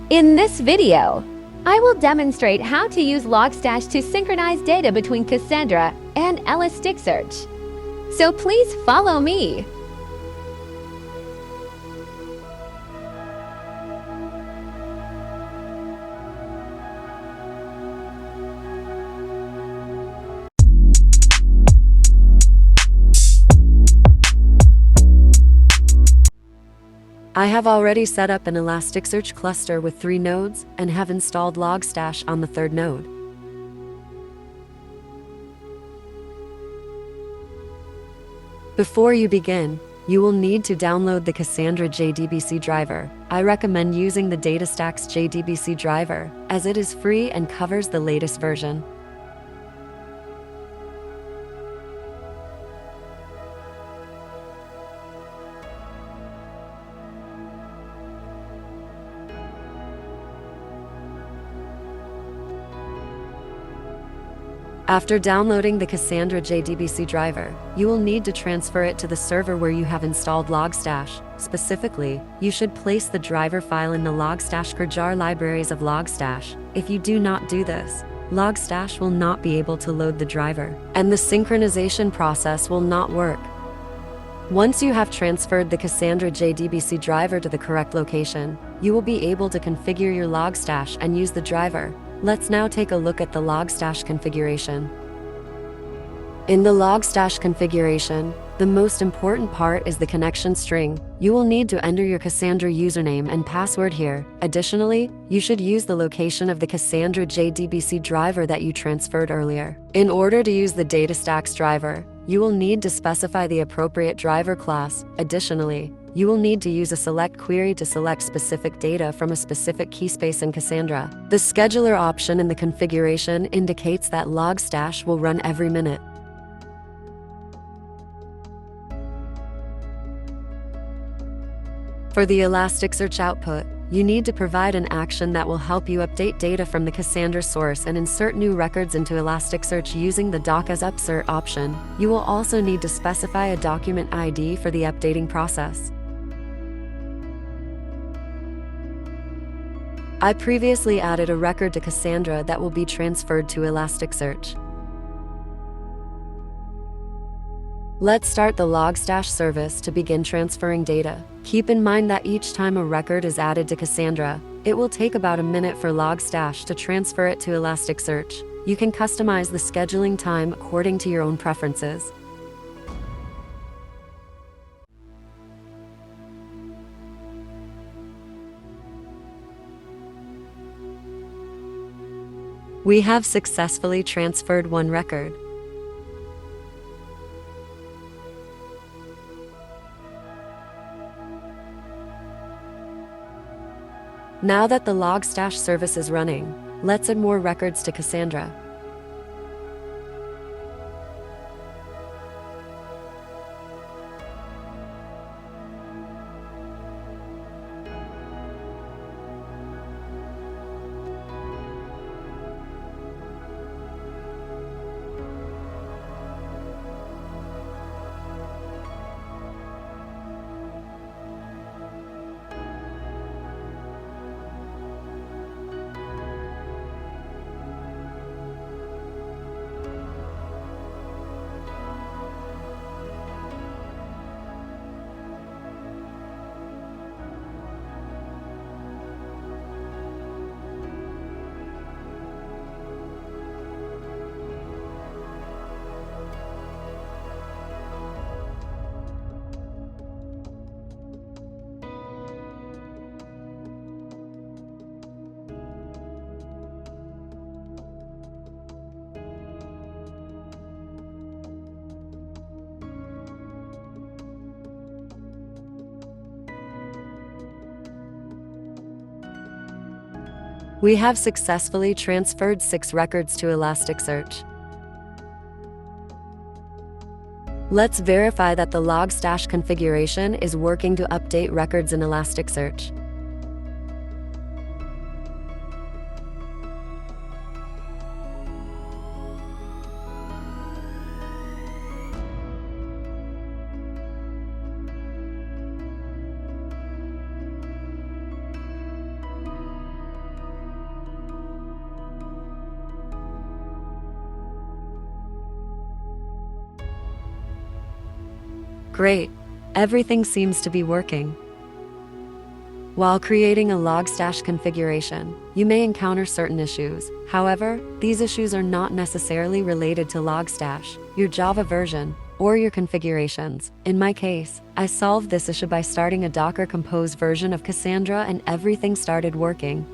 In this video, I will demonstrate how to use Logstash to synchronize data between Cassandra and Elasticsearch. So please follow me. I have already set up an Elasticsearch cluster with 3 nodes and have installed Logstash on the 3rd node. Before you begin, you will need to download the CassandraJDBCDriver. I recommend using the DataStaxJDBCDriver, as it is free and covers the latest version. After downloading the CassandraJDBCDriver, you will need to transfer it to the server where you have installed Logstash. Specifically, you should place the driver file in the Logstash jar libraries of Logstash. If you do not do this, Logstash will not be able to load the driver, and the synchronization process will not work. Once you have transferred the CassandraJDBCDriver to the correct location, you will be able to configure your Logstash and use the driver. Let's now take a look at the Logstash configuration. In the Logstash configuration, the most important part is the connection string. You will need to enter your Cassandra username and password here. Additionally, you should use the location of the CassandraJDBCDriver that you transferred earlier. In order to use the DataStaxDriver, you will need to specify the appropriate driver class. Additionally, you will need to use a select query to select specific data from a specific keyspace in Cassandra. The scheduler option in the configuration indicates that Logstash will run every minute. For the Elasticsearch output, you need to provide an action that will help you update data from the Cassandra source and insert new records into Elasticsearch using the doc_as_upsert option. You will also need to specify a document ID for the updating process. I previously added a record to Cassandra that will be transferred to Elasticsearch. Let's start the Logstash service to begin transferring data. Keep in mind that each time a record is added to Cassandra, it will take about a minute for Logstash to transfer it to Elasticsearch. You can customize the scheduling time according to your own preferences. We have successfully transferred 1 record. Now that the Logstash service is running, let's add more records to Cassandra. We have successfully transferred 6 records to Elasticsearch. Let's verify that the Logstash configuration is working to update records in Elasticsearch. Great. Everything seems to be working. While creating a Logstash configuration, you may encounter certain issues. However, these issues are not necessarily related to Logstash, your Java version, or your configurations. In my case, I solved this issue by starting a Docker Compose version of Cassandra and everything started working.